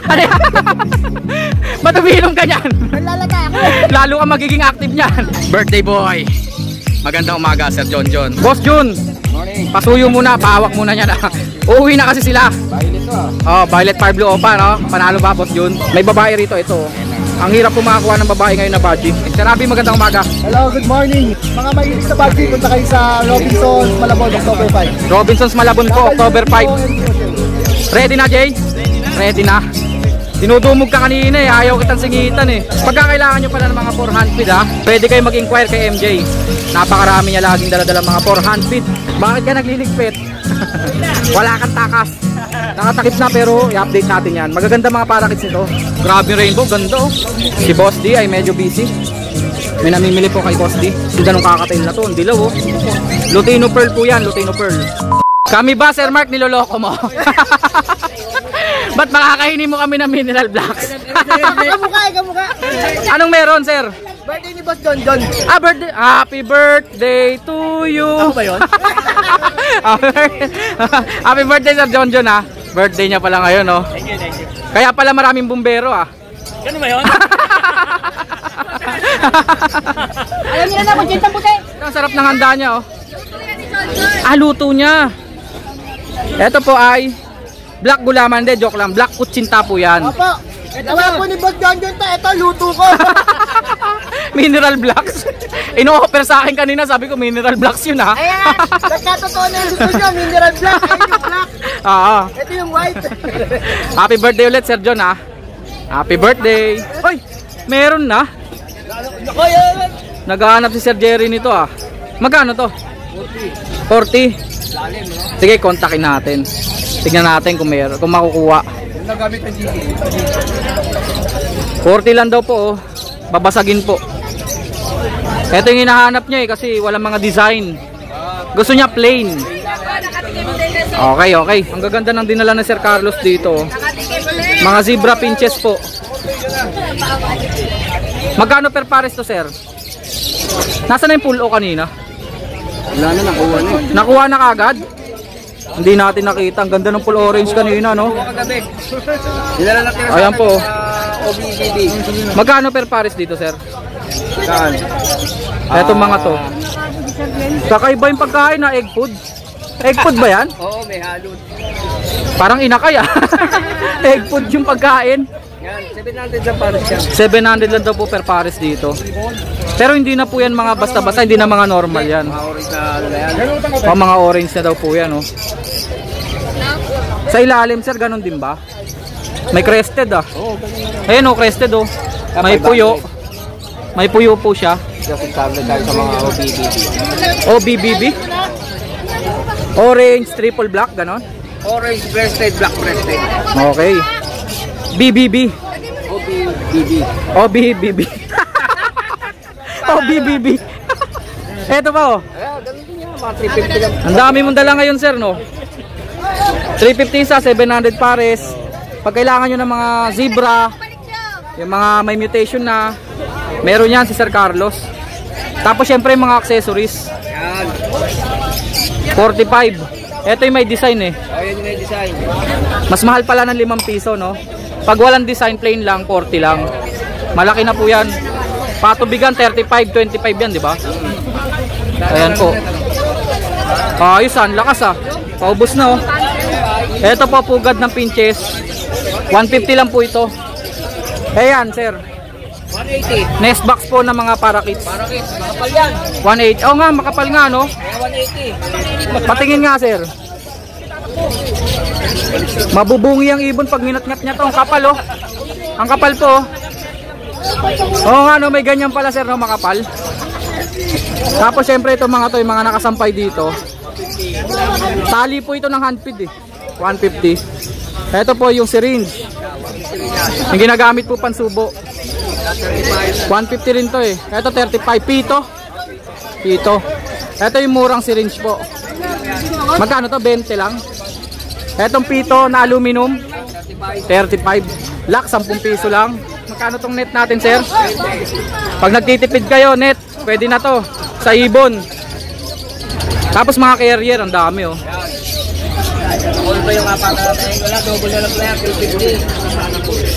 Ano yan? Ba't umiinom ka niyan? Nalalata ako. Lalo ka magiging active niyan. Birthday boy. Magandang umaga, Sir John John. Boss Jun, Morning. pasuyo muna, pahawak muna niya na. Uuwi na kasi sila. Violet to ah. Oh, Violet Fire Blue Opa, no? Panalo ba, Boss Jun? May babae rito, ito. Ang hirap po makakuha ng babae ngayon na badge. Sir Abby, magandang umaga. Hello, good morning. Mga mahilig sa bagay, punta kayo sa Robinsons, Malabon, October 5. Robinsons Malabon po, October 5. Ready na, Jay? Ready na. Dinudumog ka kanina eh, ayaw kitang singitan eh. Pagka kailangan nyo pala ng mga 400 feet ha, pwede kayo mag-inquire kay MJ. Napakarami niya laging dala-dala mga 400 feet. Bakit ka nagliligpit? Wala kang takas. Nakatakip na pero i-update natin yan. Magaganda mga parakits nito. Grabe rainbow, ganda oh. Si Boss D ay medyo busy. May namimili po kay Boss D. Sinda nung kakatail na to, ang dilaw oh. Lutino Pearl po yan, Lutino Pearl. Kami ba, Sir Mark, niloloko mo? Ba't makakainin mo kami ng mineral blocks? Kamukha. Anong meron, sir? Birthday ni Boss John John. Ah, birthday. Happy birthday to you. Ako ba yun? Happy birthday, Sir John John, ha? Birthday niya pala ngayon, no? Thank you. Kaya pala maraming bumbero, ah. Ganun ba yun? Alam niyo na ako, Jentang puti. Ang sarap ng handa niya, oh. Ah, luto niya. Ito po ay black gulaman, de, joke lang. Black kutsinta po yan. Opo. Ito po ni Boss John John to. Ito, luto ko. Mineral blocks. Ino-offer sa akin kanina, sabi ko mineral blocks yun, ha? Ayan. Nagkatotoo na yung gusto niya, mineral black. Ayun yung black. Ito yung white. Happy birthday ulit, Sir John, ha? Happy birthday. Hoy, meron na. Naghahanap si Sir Jerry nito, ah. Magkano to? 40. Sige, kontakin natin. Tignan natin kung meron, kung makukuha. 40 lang daw po, oh. Babasagin po. Ito yung hinahanap niya eh, kasi walang mga design. Gusto niya plain. Okay. Ang gaganda ng dinala ng Sir Carlos dito, oh. Mga zebra pinches po. Magkano per pares to, sir? Nasaan na yung pull o kanina? Wala na, nakuha na. Nakuha na kagad? Hindi natin nakita. Ang ganda ng full orange kanina, no? Dinala natin Ayan po. OBBB. Magkano per pares dito, sir? Saan? Etong mga to. Kakaiba yung pagkain na egg food. Egg food ba yan? Oo, may halod. Parang inakay ah. Egg food yung pagkain. Yan, 700 lang para siya. 700 lang daw po per pares dito. Pero hindi na po yan mga basta-basta. Hindi na mga normal yan. Mga orange na ano na yan. O, mga orange na daw po yan, oh. Sa ilalim, sir, ganun din ba? May crested ah. Ayan oh, crested oh. May puyo. May puyo po siya. Kasi kable tayo sa mga OBBB. OBBB? Orange, triple black, ganon? Orange breasted, black breasted. Okay. BBB. OBBB. OBBB. OBBB. Eto pa oh. Ayan, ganun din yan. Mga 350 lang. Ang dami mong dala ngayon, sir, no? 350 sa 700 pares. Pag kailangan nyo ng mga zebra, yung mga may mutation na, meron yan si Sir Carlos. Tapos syempre yung mga accessories. Yan. 45. Ito yung may design eh. Ayan yung may design. Mas mahal pala ng 5 piso, no? Pag walang design, plain lang, 40 lang. Malaki na po yan. Patubigan, 35, 25 yan, di ba? Ayan po. Ayos, ang lakas ah. Paubos na oh. Ito po, pugad ng pinches. 150 lang po ito. Ayan, sir. 180. Nest box po ng mga parakits. Parakits, makapal yan. 180. Oo nga, makapal nga, no? Kaya 180. Patingin nga, sir. Mabubungi ang ibon pag minatngat niya to. Ang kapal, oh. Ang kapal po, oh. Oo nga, no? May ganyan pala, sir, no? Makapal. Tapos, syempre, ito mga to, yung mga nakasampay dito. Tali po ito ng handfeed, eh. 150. Ito po yung syringe. Yung ginagamit po pansubo. 150 rin to eh. Ito 35. Pito. Ito yung murang syringe po. Magkano to? 20 lang. Etong pito na aluminum 35. Lock 10 piso lang. Magkano tong net natin, sir? Pag nagtitipid kayo, net, pwede na to. Sa ibon. Tapos mga carrier, ang dami oh. All pa yung apat na wala, double na lang player, 250.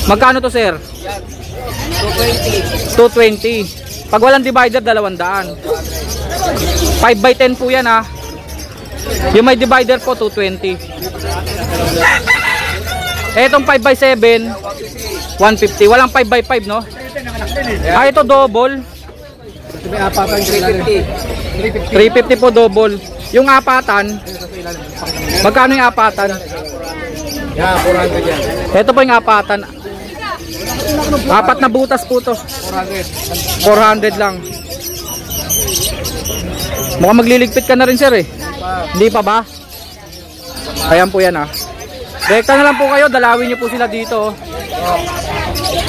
Magkano to, sir? 220. 220. Pag walang divider, 200. 5x10 po yan, ha. Yung may divider po, 220. Etong 5x7, 150. Walang 5x5, no? Ah, ito double. May apatan 350. 350 po double. Yung apatan, magkano yung apatan? Yeah, 400 yan. Ito po yung apatan. Apat na butas po to. 400 lang. Mukhang magliligpit ka na rin, sir, eh. Hindi pa ba? Ayan po yan, ha. Direkta na lang po kayo, dalawin nyo po sila dito.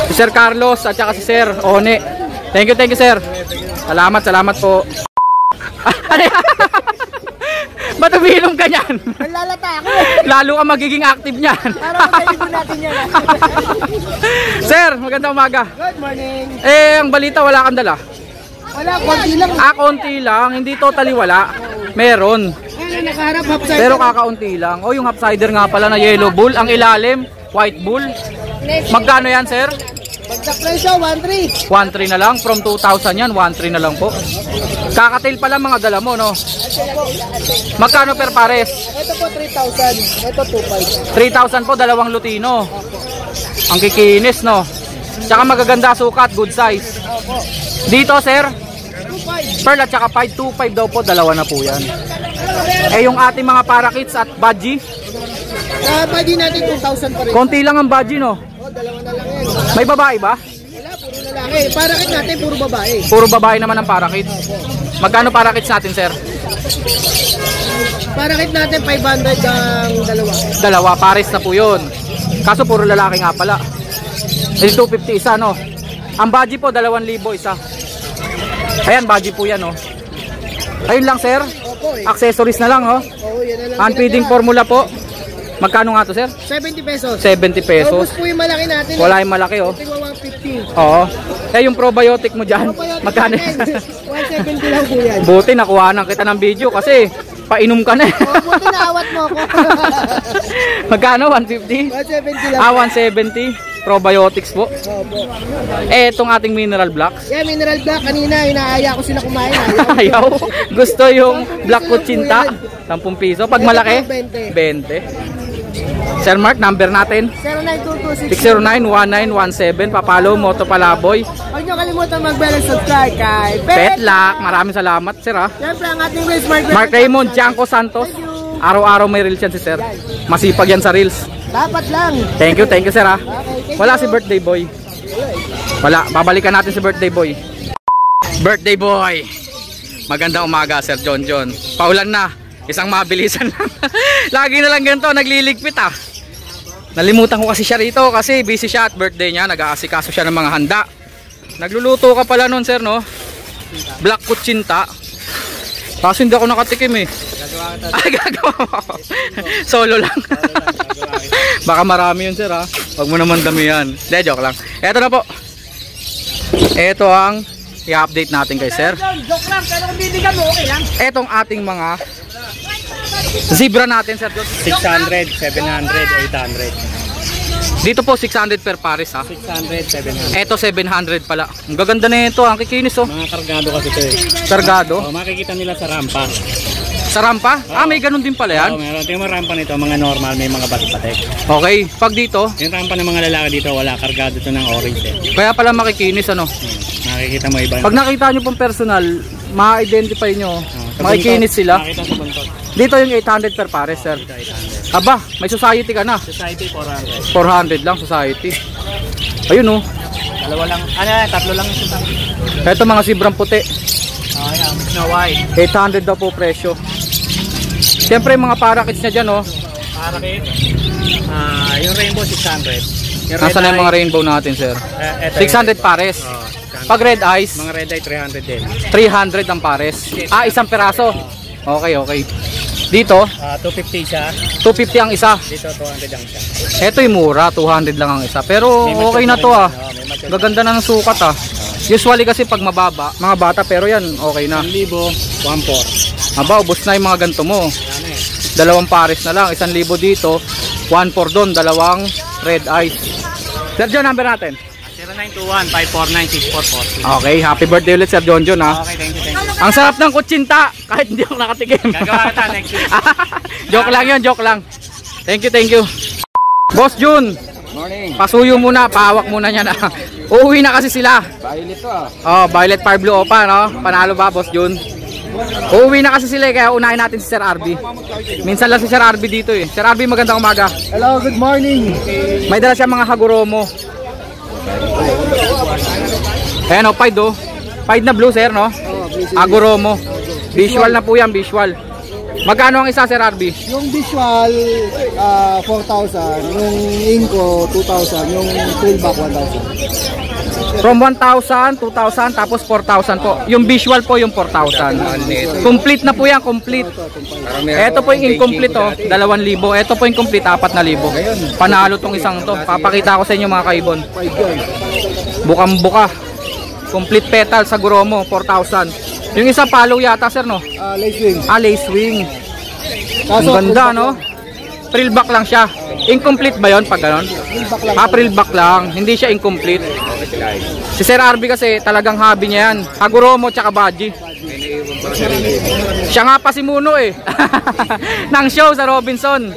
Si Sir Carlos at saka si Sir One. Thank you, sir. Salamat po. Ano yan? Ba't umiinom ka niyan? Lalata ako. Lalo ka magiging active niyan. Para magalibo natin yan. Sir, magandang umaga. Good morning. Eh, ang balita wala kang dala. Wala, konti lang. Ah, konti lang. Hindi totally wala. Meron. Ayun, nakaharap, upside. Pero kakaunti lang. O, yung upsider nga pala na yellow bull. Ang ilalim, white bull. Magkano yan, sir? Pagka presyo, 1.3. 1.3 na lang. From 2,000 yan, 1.3 na lang po. Kakatail pala mga dala mo, no? Magkano per pares? Ito po 3,000. Ito 2,500. 3,000 po, dalawang lutino. Ang kikinis, no? Tsaka magaganda sukat, good size. Dito, sir? 2,500. Pearl at saka 525 daw po, dalawa na po yan. Eh, yung ating mga parakits at budgie? Bagi natin 2,000 pa rin. Konti lang ang budgie, no? Oh, dalawa na lang yan. May babae ba? Wala, puro lalaki. Parakit natin, puro babae. Puro babae naman ang parakits. Magkano parakits natin, sir? Parakit natin 500 ang dalawa. Dalawa, pares na po yun. Kaso puro lalaki nga pala. Eh, 250 isa, no? Ang budgie po, 2,000 isa. Ayan, budgie po yan, no? Ayun lang, sir. Opo eh. Accessories na lang, oh. Oo, yan na lang. Hand feeding formula po. Magkano nga to, sir? 70 pesos. 70 pesos. Tapos po yung malaki natin. Wala yung malaki, oh. Tingwa 150. Oo. Eh, yung probiotic mo dyan, magkano? 170 lang po yan. Buti, nakuha na kita ng video kasi painom ka na. Oh, buti naawat mo ako. Magkano? 150? 170 lang. 170. Probiotics po. Opo. Eh, itong ating mineral blocks. Yan, mineral black. Kanina, inaaya ko sila kumain. Ayaw. Gusto yung black kutsinta. 10 piso. Pag malaki, 20. 20. Sir Mark, number natin. 0922 609-1917. Papalo, Moto Palaboy. Huwag nyo kalimutan mag-bell and subscribe kay Petlock. Maraming salamat, sir, ha. Siyempre, ang ating Reels Mark Raymond, Janko Santos. Araw-araw may reels yan si sir. Masipag yan sa reels. Dapat lang. Thank you, sir, ha. Okay, thank Wala you. si birthday boy. Wala, babalikan natin si birthday boy. Birthday boy. Magandang umaga, Sir John. Paulan na. Isang mabilisan lang. Lagi na lang ganito, nagliligpit, ah. Nalimutan ko kasi siya rito kasi busy siya at birthday niya. Nag-aasikaso siya ng mga handa. Nagluluto ka pala nun, sir, no? Black kutsinta. Kaso hindi ako nakatikim, eh. Ay, gagawa mo. Solo lang. Baka marami yun, sir, ha. Huwag mo naman damihan. Hindi, joke lang. Eto na po. Eto ang i-update natin kay sir. Joke lang, pero kung bibigyan mo, okay lang. Etong ating mga zebra natin, sir. 600, 700, 800. Dito po 600 per pares, ha. 600, 700. Eto 700 pala. Ang gaganda na ito, ang kikinis, oh. Mga kargado kasi ito eh. Kargado. Oh, makikita nila sa rampa. Sa rampa? Ah, may ganun din pala yan. Oh, meron. Tingnan mo rampa nito, mga normal, may mga batik-batik. Okay, pag dito, Yung rampa ng mga lalaki dito, wala. Kargado ito ng orange eh. kaya pala makikinis, ano. Makikita mo iba. Pag nakita nyo pong personal, ma-identify nyo, makikinis sila. Makikita sa buntot. Dito yung 800 per pares, sir. Dito 800. Aba, may society ka na. Society 400. 400 lang society. Ayun, oh. Dalawa lang. Ano, tatlo lang yung society. Ito mga sibrang puti. Oh, yeah. Snow White. 800 daw po presyo. Siyempre yung mga parakits niya dyan, oh. Parakit. Yung rainbow 600. Yung Nasaan na yung mga rainbow natin, sir? 600 pares. Oh, 600. Pag red eyes, Mga red eye 300 din. 300 ang pares. Ah, isang peraso. Okay, okay. Dito, 250 siya. 250 ang isa. Dito 200 ang siya. Ito yung mura, 200 lang ang isa. Pero okay na to, ah. Gaganda na ng sukat, ah. Usually kasi pag mababa, mga bata, pero yan, okay na. 1,000, 1,400. Aba, ubos na yung mga ganito mo. Ano eh. Dalawang pares na lang, 1,000 dito, 1,400 doon, dalawang red eyes. Sir John, number natin. 0921-549-6440. Okay, happy birthday ulit Sir John John ha. Okay, thank you, thank you. Ang sarap ng kutsinta, kahit hindi ako nakatikim. Gagawa kita next week. Joke lang yun, joke lang. Thank you, thank you. Boss Jun, Morning. pasuyo muna, pahawak muna niya na. Uuwi na kasi sila. Violet to ah. Oh, Violet Fire Blue Opa, no? Panalo ba, Boss Jun? Uuwi na kasi sila, kaya unahin natin si Sir RB. Minsan lang si Sir RB dito eh. Sir RB, magandang umaga. Hello, good morning. May dala siya mga Haguromo. Ayan o, Pied oh. Pied na blue, sir, no? Haguromo. Visual na po yan, visual. Magkano ang isa, Sir RB? Yung visual, 4,000. Yung inko, 2,000. Yung fullback, 1,000. From 1,000, 2,000, tapos 4,000 po. Yung visual po yung 4,000. Complete na po yan, complete. Ito po yung incomplete oh, 2,000. Ito po yung complete, 4,000. Panalo tong isang to. Papakita ko sa inyo mga kaibon. Bukang-buka. Complete petal sa Guromo, 4,000. Yung isa palo yata, sir, no? Lace wing. Lace wing. Ang Kaso, ganda, no? Frill back lang siya. Incomplete ba yon pag ganon? Frill back lang. Hindi siya incomplete. Si Sir RB kasi talagang hobby niya yan. Haguromo tsaka Baji. Siya nga pa si Muno eh. Nang show sa Robinson.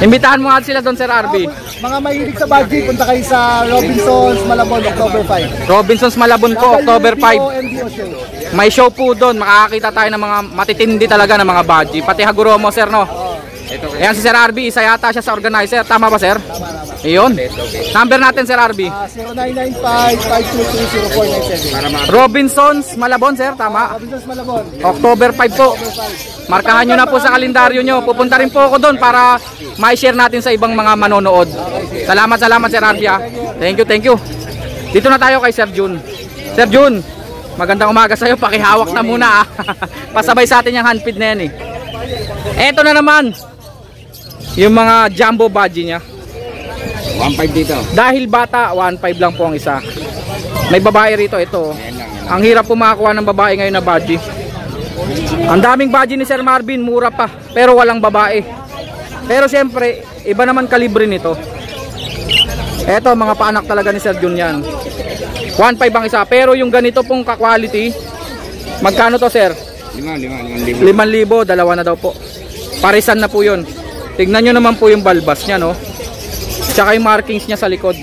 Imbitahan mo nga sila doon, Sir RB. Mga mahilig sa budget, punta kayo sa Robinsons, Malabon, October 5. Robinsons Malabon po, October 5. MDO show. May show po doon. Makakakita tayo ng mga matitindi talaga ng mga Baji. Pati Haguromo, sir, no? Ayan si Sir RB, isa yata siya sa organizer. Tama ba, sir? Iyon. Number natin, Sir RB. 0995-522-0497. Robinsons Malabon, sir, tama? Robinsons, Malabon. October 5 po. Markahan nyo na po sa kalendaryo nyo. Pupunta rin po ako doon para ma-share natin sa ibang mga manonood. Salamat, Sir RB. Thank you, thank you. Dito na tayo kay Sir Jun. Sir Jun, magandang umaga sa'yo. Pakihawak na muna ah. Pasabay sa atin yung handfeed na yan eh. Eto na naman yung mga jumbo Baji niya. 1.5 dito. Dahil bata, 1.5 lang po ang isa. May babae rito, ito. Ang hirap po makakuha ng babae ngayon na Baji. Ang daming Baji ni Sir Marvin, mura pa, pero walang babae. Pero siyempre, iba naman kalibre nito. Eto, mga paanak talaga ni Sir Jun yan. 1.5 ang isa, pero yung ganito pong ka-quality, magkano to, sir? 5,000. 5,000, dalawa na daw po. Parisan na po yun. Tignan nyo naman po yung balbas niya, no? Tsaka yung markings niya sa likod.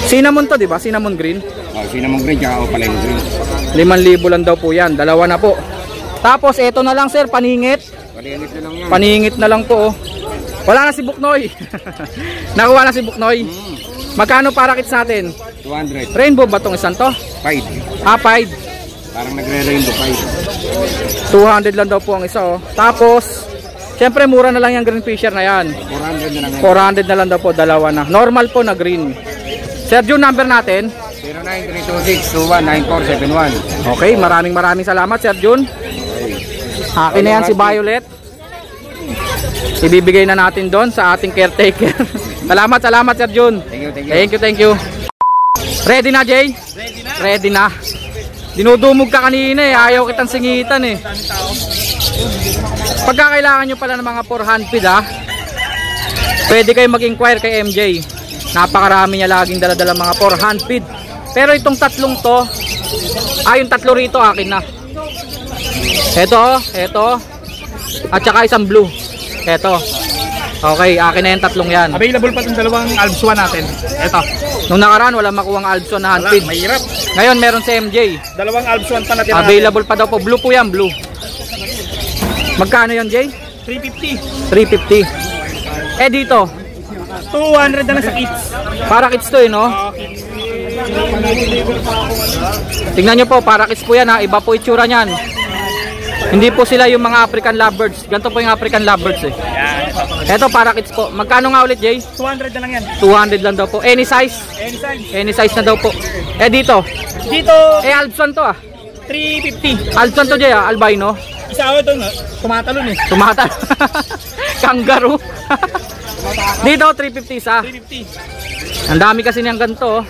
Cinnamon to, di ba? Cinnamon green. Oh, cinnamon green tsaka opaline green. 5,000 lang daw po yan. Dalawa na po. Tapos, eto na lang, sir. Paningit. Paningit na lang yan. Paningit na lang po, oh. Wala na si Buknoy. Nakuha na si Buknoy. Magkano para kits natin? 200. Rainbow ba tong isang to? 5. 5. Parang nagre-rainbow 5. 200 lang daw po ang isa, oh. Tapos, siyempre mura na lang yung green fisher na yan. 400 na lang yan. 400 na lang daw po, dalawa na. Normal po na green. Sir Jun, number natin? 09-326-219471. Okay, maraming salamat, Sir Jun. Akin na yan si Violet. Ibibigay na natin doon sa ating caretaker. Salamat, Sir Jun. Thank you. Ready na, Jay? Ready na. Dinudumog ka kanina eh. Ayaw kitang singitan eh. Pagka kailangan nyo pala ng mga 400 feet ha, pwede kayo mag-inquire kay MJ. Napakarami niya laging daladala mga 400 feet. Pero itong tatlong to, yung tatlo rito akin na. Ito, at saka isang blue. Ito. Okay, akin na yung tatlong yan. Available pa itong dalawang Alps 1 natin. Ito. Nung nakaraan, wala makuhang Albson na handpid. Mahirap. Ngayon, meron si MJ. Dalawang Alps 1 pa natin. Available pa daw po. Blue po yan, blue. Magkano yan, Jay? 350. 350. Eh, dito. 200 na lang sa kits. Para kits to eh, no? Tingnan nyo po, para kits po yan ha. Iba po itsura nyan. Hindi po sila yung mga African lovebirds. Ganito po yung African lovebirds eh. Eto, para kits po. Magkano nga ulit, Jay? 200 na lang yan. 200 lang daw po. Any size? Any size. Any size na daw po. Eh, dito. Dito, Eh, Albson to ah. 350. Albson to, Jay ah. Albino. Isa ako ito, tumatalon eh. Tumata. Kangaroo. Dito 350 isa. 350. Ang dami kasi niyang ganito. Oh.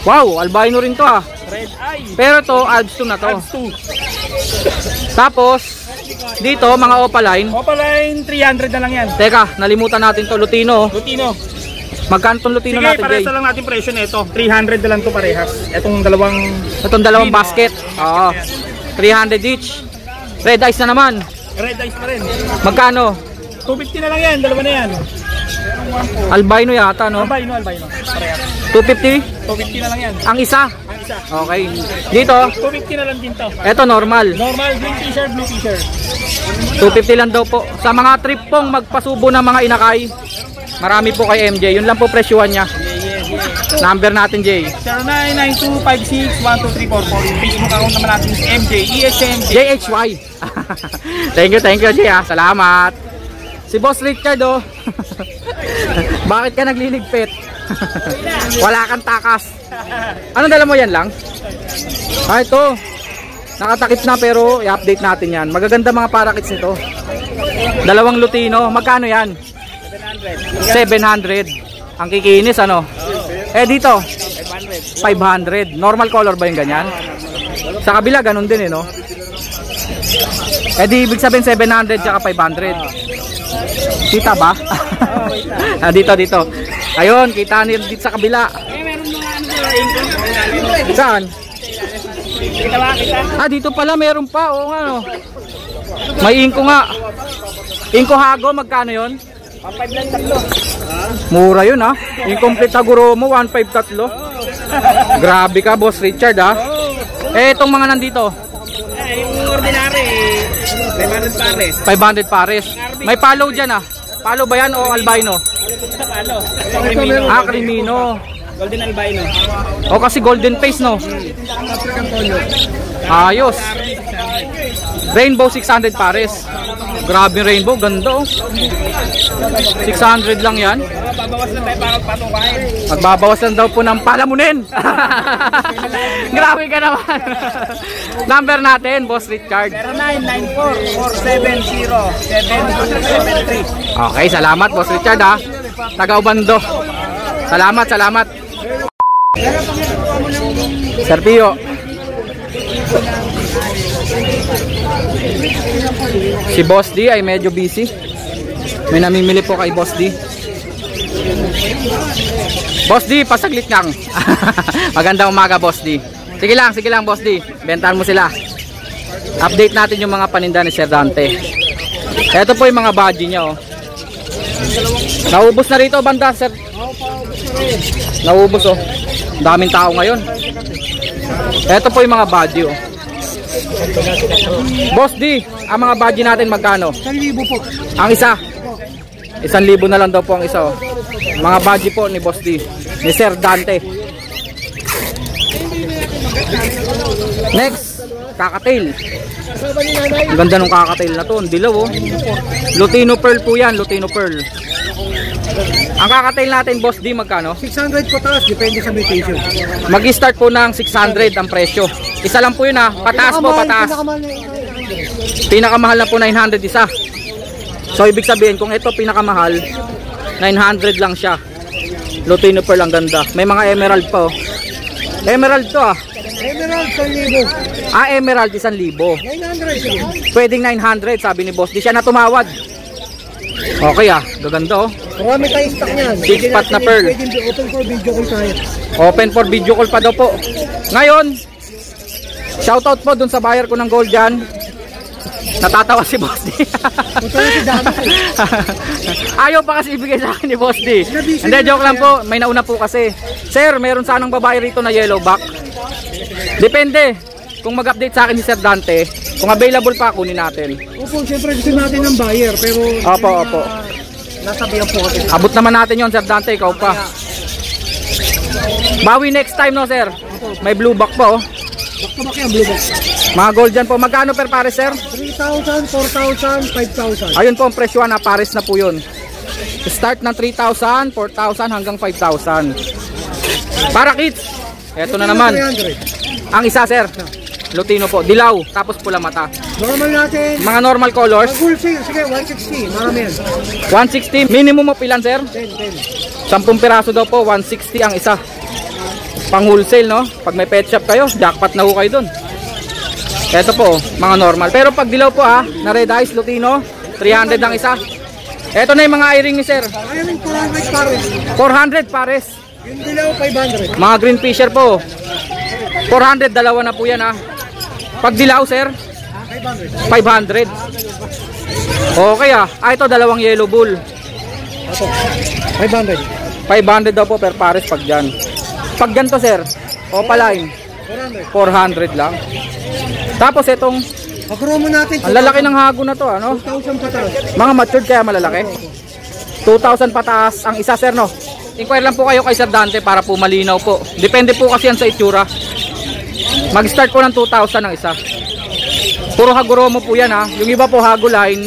Wow, albino rin to ah. Red eye. Pero to Albs 2 na to. Alps 2. Tapos, dito mga Opaline. Opaline, 300 na lang yan. Teka, nalimutan natin to Lutino. Lutino. Magkano tong Lutino Sige, natin, Jay? parehas na lang natin presyo nito. 300 na lang to parehas. Itong dalawang Lutino. Basket. Oo. 300 each. Red eyes na naman. red eyes pa rin. Magkano? 250 na lang yan, dalawa na yan. Albino yata, no? Albino, albino. Parehas. 250? 250 na lang yan. Ang isa? Ang isa. Okay. Dito, 250 na lang din to. eto normal. Normal, green t-shirt, blue t-shirt. 250 lang daw po. Sa mga trip pong magpasubo ng mga inakay, marami po kay MJ. Yun lang po presyuhan niya. Number natin, Jay. 0992561234. Facebook account naman natin si MJ, ESMJ. JHY. Thank you, Jay. Salamat. Si Boss Richard, oh. Bakit ka nagliligpit? Wala kang takas. Anong dala mo, yan lang? Ah, ito. Nakatakip na pero i-update natin yan. Magaganda mga parakits nito. Dalawang Lutino. Magkano yan? 700. Ang kikinis, ano? Eh dito 500. Normal color ba yung ganyan? Sa kabila ganun din, no? Eh di ibig sabihin 700 tsaka 500. Kita ba? Dito. Ayun, kita nyo dito sa kabila. Saan? Dito pala meron pa. Oo nga, no? May inko nga. Inko Hago, magkano yon? 1.5 lang tatlo. Mura yun, ha? Incomplete Haguro mo, 1.5 tatlo. Grabe ka, Boss Richard, ha? Eh, itong mga nandito? Yung ordinary, 500 pares. 500 pares. May palo dyan, ha? Palo ba yan o albino? Palo. Crimino. Golden albino. O kasi golden face, no? Ayos. Rainbow 600 pares. Grabe yung rainbow, ganda, oh. 600 lang yan. Babawas na tayo para patukain. Magbabawas lang daw po ng palamunin. Grabe ka naman. Number natin, Boss Richard. 0994-470-7273. Okay, salamat, Boss Richard, ha. Taga-Ubando. Salamat. Sir Pio. Si Boss D ay medyo busy. May namimili po kay Boss D. Boss D, pasaglit lang. Magandang umaga, Boss D. Sige lang, Boss D. Bentahan mo sila. Update natin yung mga paninda ni Sir Dante. Ito po yung mga badge niya, oh. Naubos na rito, banda, Sir. Naubos, oh. Daming tao ngayon. Ito po yung mga badge, oh. Boss D, ang mga badge natin magkano? 1,000 po. Ang isa? 1,000 na lang daw po ang isa, oh. Mga badge po ni Boss D, ni Sir Dante. Next, kakatail. Ang ganda nung kakatail na to, ang dilaw, oh. Lutino Pearl po yan, Lutino Pearl. Ang kakatail natin, Boss D, magkano? 600 po taas, depende sa mutation. Mag-start po ng 600 ang presyo. Isa lang po yun, ha. Pataas po, pataas. Pinakamahal na po 900 isa. So ibig sabihin kung ito pinakamahal 900 lang siya. Lutino Pearl, ang ganda. May mga emerald pa, oh. Emerald to, ah. Emerald, 1,000. Emerald 1,000. 900. Pwedeng 900 sabi ni Boss. Di siya na tumawad. Okay, ah. Gaganda, oh. Marami tayong stock niyan. Six pot na pearl. Pwede open for video call tayo. Open for video call pa daw po. Ngayon, shoutout po dun sa buyer ko ng gold dyan. Natatawa si Boss D. Ayaw pa kasi ibigay sa akin ni Boss D. Hindi, joke lang po. May nauna po kasi. Sir, meron sanang babae rito na yellow back. Depende. Kung mag-update sa akin si Sir Dante, kung available pa, kunin natin. Opo, siyempre gusto natin ng buyer. Pero Opo. nasabihan po kasi. Abot naman natin yon, Sir Dante. Ikaw pa. Bawi next time, no, sir? May blue back pa, oh. Back to back yan, blue box. Mga gold dyan po. Magkano per pares, sir? 3,000, 4,000, 5,000. Ayun po ang presyo na pares na po yun. Start ng 3,000, 4,000 hanggang 5,000. Para kids. Eto na naman. 300. Ang isa, sir. Lutino po. Dilaw. Tapos pula mata. Normal natin. Mga normal colors. Full sale, sige, 160. Marami yan. 160. Minimum mo pilan, sir? 10. 10 piraso daw po. 160 ang isa. Pang wholesale, no? Pag may pet shop kayo, jackpot na ho kayo dun. Ito po, mga normal. Pero pag dilaw po na red eyes, Lutino, 300 ang isa. Ito na yung mga eye ring ni sir. Ayun, 400 pares. 400 pares. Yung dilaw, 500. Mga green fisher po. 400, dalawa na po yan Pag dilaw sir, 500. Okay ito dalawang yellow bull. 500. 500 daw po per pares pag dyan. Pag ganito sir, opaline, 400 lang. Tapos itong, Pag-promo natin. ang lalaki ng hago na to 2,000 pataas. Mga matured kaya malalaki. 2,000 pataas ang isa sir no. Inquire lang po kayo kay Sir Dante para po malinaw po. Depende po kasi yan sa itsura. Mag-start po ng 2,000 ang isa. Puro Haguromo po yan Yung iba po Hago line.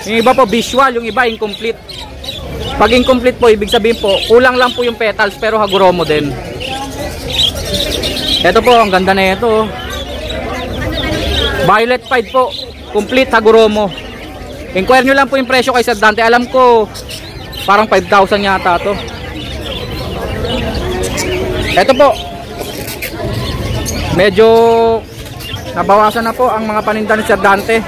Yung iba po visual, yung iba incomplete. Pag incomplete po, ibig sabihin po, kulang lang po yung petals pero Haguromo din. Ito po, ang ganda na ito. Violet Pied po, complete Haguromo. Inquire nyo lang po yung presyo kay Sir Dante. Alam ko, parang 5,000 yata to. Ito po, medyo nabawasan na po ang mga paninda ni Sir Dante.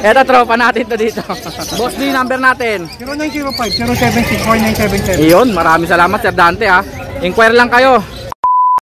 Ito, tropa natin to dito. Boss D, number natin 0905-076-4977. Iyon, maraming salamat Sir Dante Inquire lang kayo.